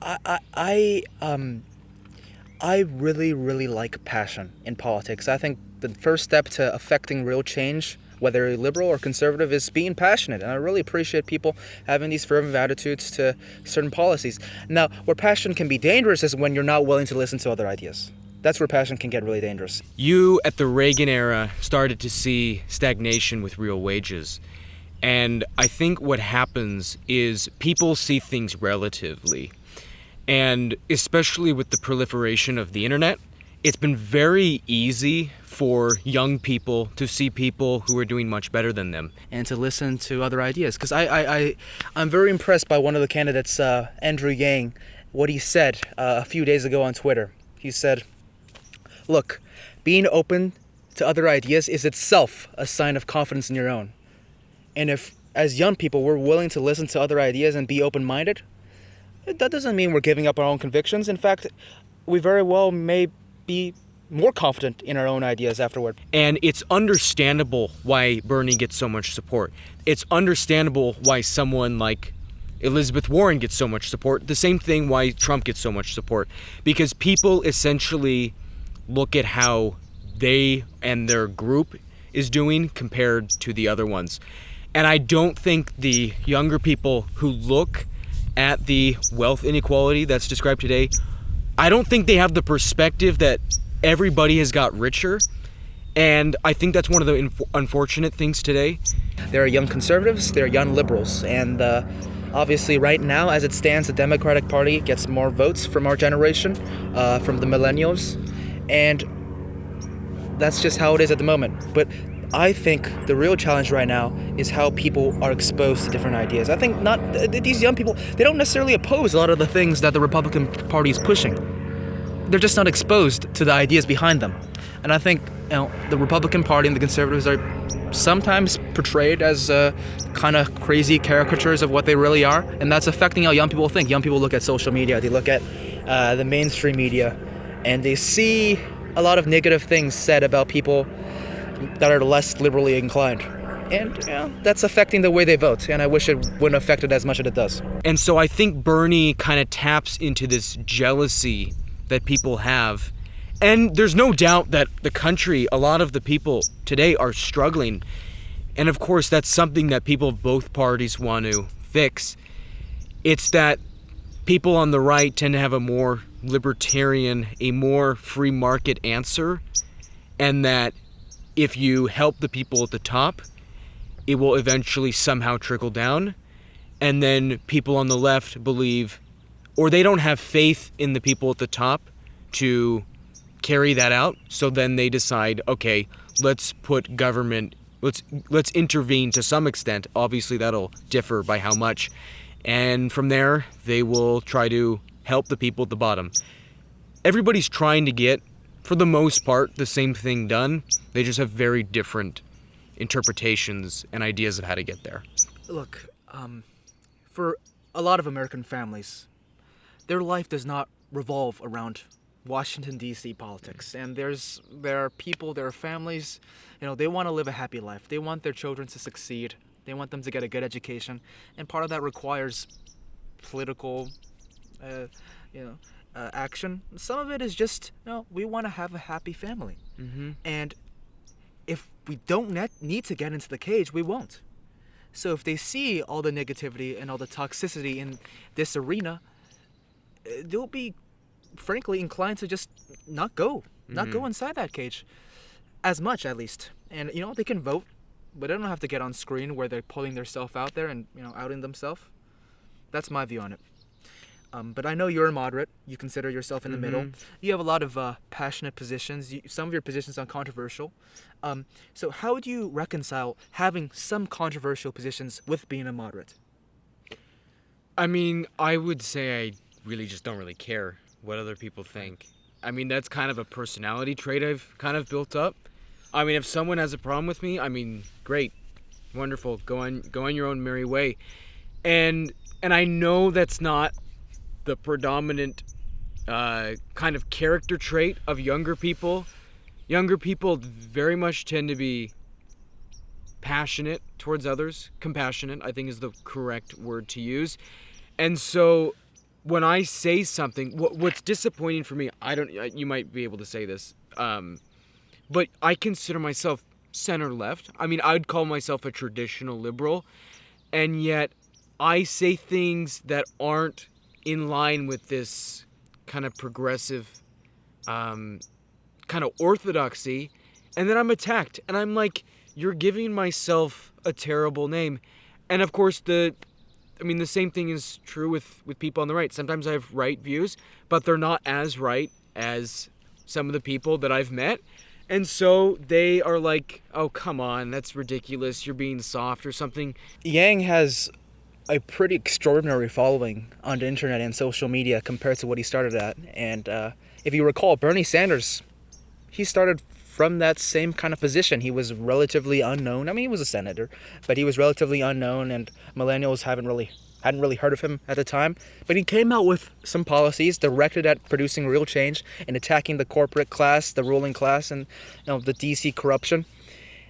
I really, really like passion in politics. I think the first step to affecting real change, whether you're liberal or conservative, is being passionate. And I really appreciate people having these fervent attitudes to certain policies. Now, where passion can be dangerous is when you're not willing to listen to other ideas. That's where passion can get really dangerous. You, at the Reagan era, started to see stagnation with real wages. And I think what happens is people see things relatively. And especially with the proliferation of the internet, it's been very easy for young people to see people who are doing much better than them. And to listen to other ideas. Because I'm very impressed by one of the candidates, Andrew Yang, what he said a few days ago on Twitter. He said, look, being open to other ideas is itself a sign of confidence in your own. And if, as young people, we're willing to listen to other ideas and be open-minded, that doesn't mean we're giving up our own convictions. In fact, we very well may be more confident in our own ideas afterward. And it's understandable why Bernie gets so much support. It's understandable why someone like Elizabeth Warren gets so much support. The same thing why Trump gets so much support. Because people essentially look at how they and their group is doing compared to the other ones. And I don't think the younger people who look at the wealth inequality that's described today, I don't think they have the perspective that everybody has got richer. And I think that's one of the unfortunate things today. There are young conservatives, there are young liberals, and obviously right now, as it stands, the Democratic Party gets more votes from our generation, from the millennials, and that's just how it is at the moment. But I think the real challenge right now is how people are exposed to different ideas. I think these young people, they don't necessarily oppose a lot of the things that the Republican Party is pushing. They're just not exposed to the ideas behind them. And I think the Republican Party and the conservatives are sometimes portrayed as kind of crazy caricatures of what they really are, and that's affecting how young people think. Young people look at social media, they look at the mainstream media, and they see a lot of negative things said about people that are less liberally inclined. And that's affecting the way they vote, and I wish it wouldn't affect it as much as it does. And so I think Bernie kind of taps into this jealousy that people have. And there's no doubt that the country, a lot of the people today are struggling. And of course, that's something that people of both parties want to fix. It's that people on the right tend to have a more libertarian, a more free market answer, and that if you help the people at the top, it will eventually somehow trickle down. And then people on the left believe, or they don't have faith in the people at the top to carry that out. So then they decide, okay, let's put government, let's intervene to some extent. Obviously that'll differ by how much. And from there, they will try to help the people at the bottom. Everybody's trying to get, for the most part, the same thing done. They just have very different interpretations and ideas of how to get there. Look, for a lot of American families, their life does not revolve around Washington, D.C. politics. And there are people, there are families, they want to live a happy life. They want their children to succeed. They want them to get a good education. And part of that requires political, action. Some of it is just, we want to have a happy family. Mm-hmm. And if we don't need to get into the cage, we won't. So if they see all the negativity and all the toxicity in this arena, they'll be, frankly, inclined to just not go inside that cage, as much at least. And they can vote, but they don't have to get on screen where they're pulling themselves out there and outing themselves. That's my view on it. But I know you're a moderate. You consider yourself in the middle. You have a lot of passionate positions. Some of your positions are controversial. So how do you reconcile having some controversial positions with being a moderate? I mean, I would say I really just don't really care what other people think. I mean, that's kind of a personality trait I've kind of built up. I mean, if someone has a problem with me, I mean, great, wonderful, go on your own merry way. And I know that's not the predominant kind of character trait of younger people. Younger people very much tend to be passionate towards others. Compassionate, I think, is the correct word to use. And so when I say something, what's disappointing for me, you might be able to say this, but I consider myself center left. I mean, I'd call myself a traditional liberal, and yet I say things that aren't in line with this kind of progressive kind of orthodoxy, and then I'm attacked, and I'm like, you're giving myself a terrible name. And of course, the same thing is true with people on the right. Sometimes I have right views, but they're not as right as some of the people that I've met. And so they are like, oh, come on, that's ridiculous, you're being soft or something. Yang has a pretty extraordinary following on the internet and social media compared to what he started at. And if you recall, Bernie Sanders, he started from that same kind of position. He was relatively unknown. I mean, he was a senator, but he was relatively unknown, and millennials hadn't really heard of him at the time. But he came out with some policies directed at producing real change and attacking the corporate class, the ruling class, and the DC corruption.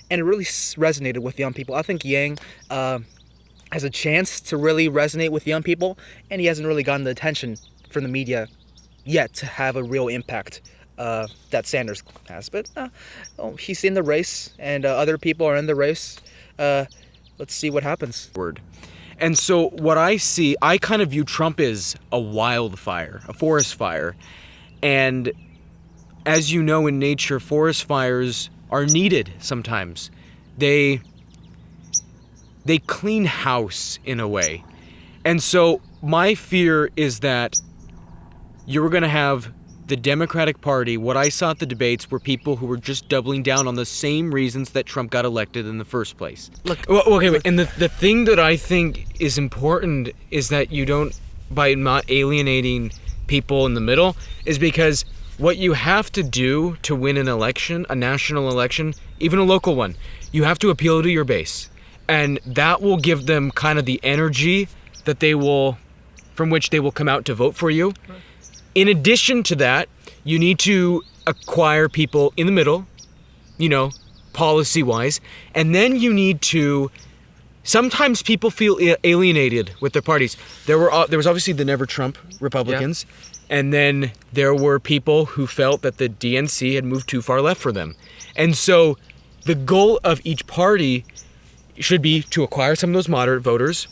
And it really resonated with young people. I think Yang has a chance to really resonate with young people, and he hasn't really gotten the attention from the media yet to have a real impact that Sanders has. But he's in the race, and other people are in the race. Let's see what happens. And so what I see, I kind of view Trump as a wildfire, a forest fire. And as you know, in nature, forest fires are needed sometimes. They clean house in a way. And so my fear is that you're going to have the Democratic Party. What I saw at the debates were people who were just doubling down on the same reasons that Trump got elected in the first place. And the thing that I think is important is that you don't, by not alienating people in the middle, is because what you have to do to win an election, a national election, even a local one, you have to appeal to your base. And that will give them kind of the energy that from which they will come out to vote for you. Right. In addition to that, you need to acquire people in the middle, policy-wise, and then you need to. Sometimes people feel alienated with their parties. There was obviously the Never Trump Republicans, and then there were people who felt that the DNC had moved too far left for them. And so the goal of each party should be to acquire some of those moderate voters,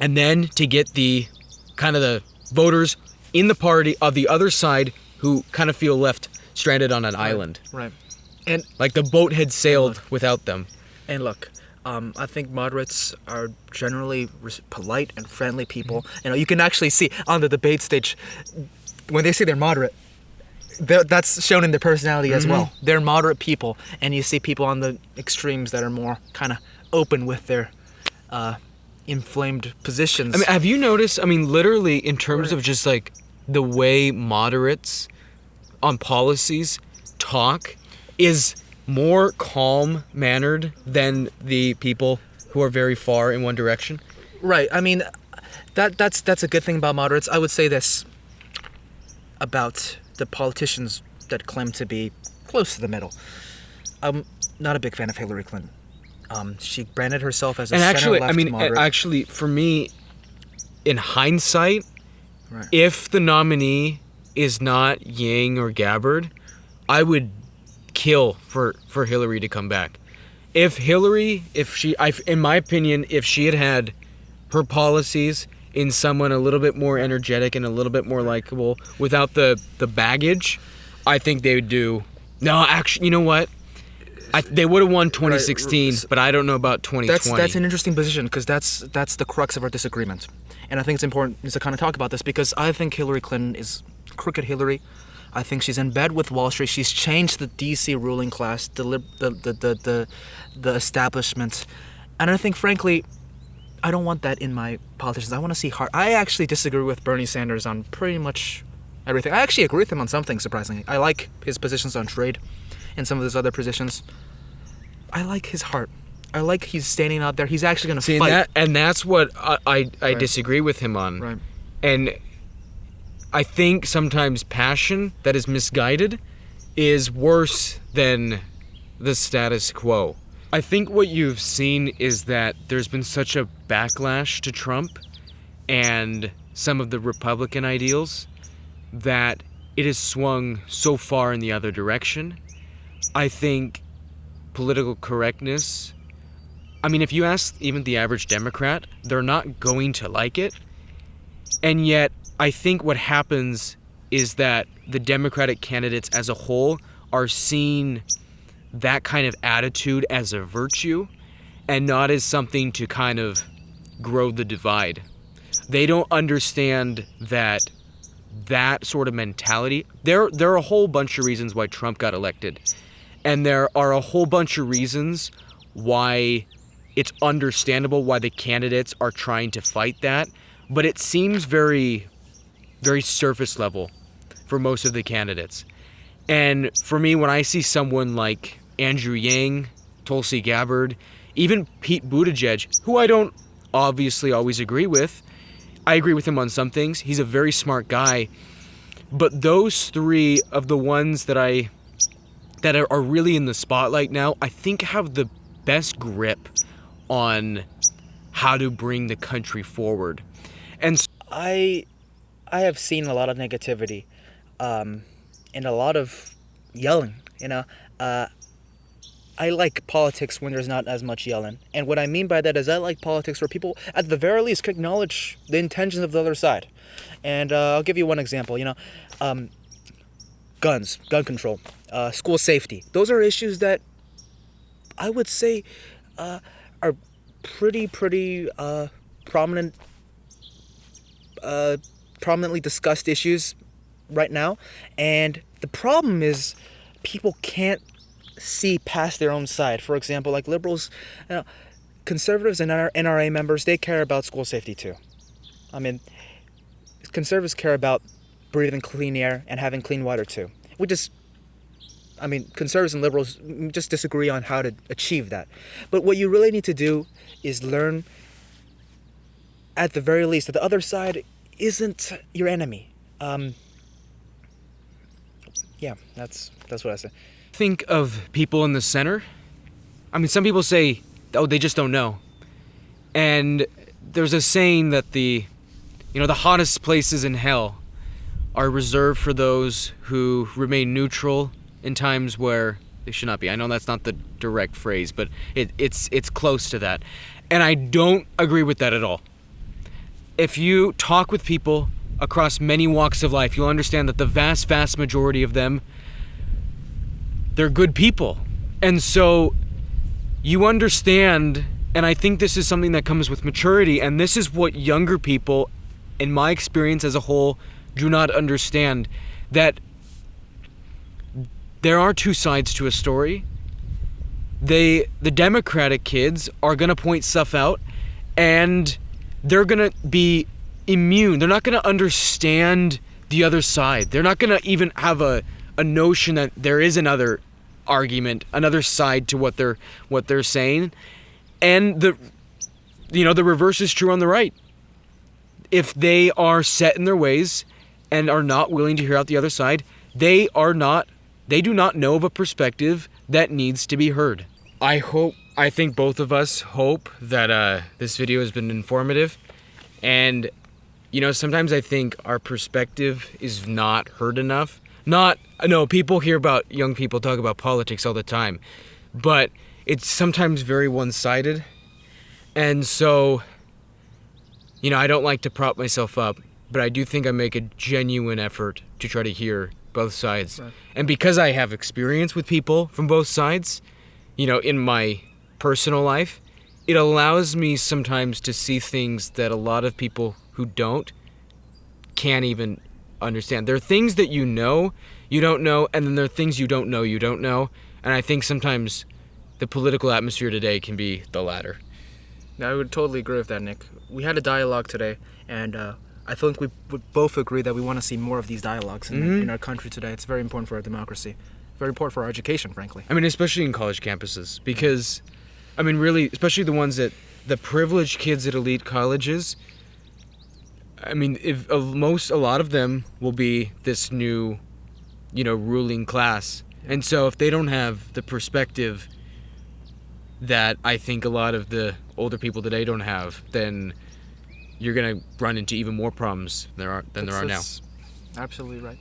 and then to get the kind of the voters in the party of the other side who kind of feel left stranded on an island. Right. And like the boat had sailed without them. And look, I think moderates are generally polite and friendly people. Mm-hmm. You can actually see on the debate stage, when they say they're moderate, that's shown in their personality as well. They're moderate people, and you see people on the extremes that are more kind of open with their inflamed positions. I mean, have you noticed, literally in terms of just like the way moderates on policies talk is more calm-mannered than the people who are very far in one direction? Right. I mean, that's a good thing about moderates. I would say this about the politicians that claim to be close to the middle. I'm not a big fan of Hillary Clinton. She branded herself as a center-left moderate. Actually, for me, in hindsight, if the nominee is not Yang or Gabbard, I would kill for Hillary to come back. In my opinion, if she had her policies in someone a little bit more energetic and a little bit more likable without the baggage, I think they would do. No, actually, you know what? They would have won 2016, but I don't know about 2020. That's an interesting position because that's the crux of our disagreement. And I think it's important to kind of talk about this because I think Hillary Clinton is crooked Hillary. I think she's in bed with Wall Street. She's changed the DC ruling class, the establishment. And I think, frankly, I don't want that in my politicians. I want to see heart. I actually disagree with Bernie Sanders on pretty much everything. I actually agree with him on something, surprisingly. I like his positions on trade and some of his other positions. I like his heart. I like he's standing out there. He's actually going to fight. And that's what I disagree with him on. Right. And I think sometimes passion that is misguided is worse than the status quo. I think what you've seen is that there's been such a backlash to Trump, and some of the Republican ideals that it has swung so far in the other direction. I think political correctness, I mean, if you ask even the average Democrat, they're not going to like it. And yet, I think what happens is that the Democratic candidates as a whole are seeing that kind of attitude as a virtue and not as something to kind of grow the divide. They don't understand that sort of mentality. There are a whole bunch of reasons why Trump got elected. And there are a whole bunch of reasons why it's understandable why the candidates are trying to fight that. But it seems very, very surface level for most of the candidates. And for me, when I see someone like Andrew Yang, Tulsi Gabbard, even Pete Buttigieg, who I don't obviously always agree with, I agree with him on some things. He's a very smart guy. But those three of the ones that are really in the spotlight now, I think have the best grip on how to bring the country forward. And I have seen a lot of negativity, and a lot of yelling. I like politics when there's not as much yelling. And what I mean by that is I like politics where people, at the very least, can acknowledge the intentions of the other side. And I'll give you one example. Guns, gun control, school safety. Those are issues that I would say are pretty prominently discussed issues right now. And the problem is people can't see past their own side. For example, like liberals, conservatives and NRA members, they care about school safety too. I mean, conservatives care about breathing clean air and having clean water too. Conservatives and liberals just disagree on how to achieve that. But what you really need to do is learn, at the very least, that the other side isn't your enemy. That's what I say. think of people in the center. I mean, some people say, oh, they just don't know. And there's a saying that the hottest places in hell are reserved for those who remain neutral in times where they should not be. I know that's not the direct phrase, but it's close to that. And I don't agree with that at all. If you talk with people across many walks of life, you'll understand that the vast, vast majority of them, they're good people. And so you understand, and I think this is something that comes with maturity, and this is what younger people, in my experience as a whole, do not understand, that there are two sides to a story. The Democratic kids are going to point stuff out, and they're going to be immune. They're not going to understand the other side. They're not going to even have a notion that there is another argument, another side to what they're saying. And the reverse is true on the right. If they are set in their ways and are not willing to hear out the other side, they do not know of a perspective that needs to be heard. I think both of us hope that this video has been informative. And, sometimes I think our perspective is not heard enough. People hear about young people talk about politics all the time, but it's sometimes very one-sided. And so, I don't like to prop myself up, but I do think I make a genuine effort to try to hear both sides. Right. And because I have experience with people from both sides, in my personal life, it allows me sometimes to see things that a lot of people who can't even understand. There are things that you don't know, and then there are things you don't know. And I think sometimes the political atmosphere today can be the latter. I would totally agree with that, Nick. We had a dialogue today, and I think we would both agree that we want to see more of these dialogues in our country today. It's very important for our democracy. Very important for our education, frankly. I mean, especially in college campuses, because, really, especially the ones that the privileged kids at elite colleges, a lot of them will be this new, ruling class. And so if they don't have the perspective that I think a lot of the older people today don't have, then you're going to run into even more problems than there are now. Absolutely right.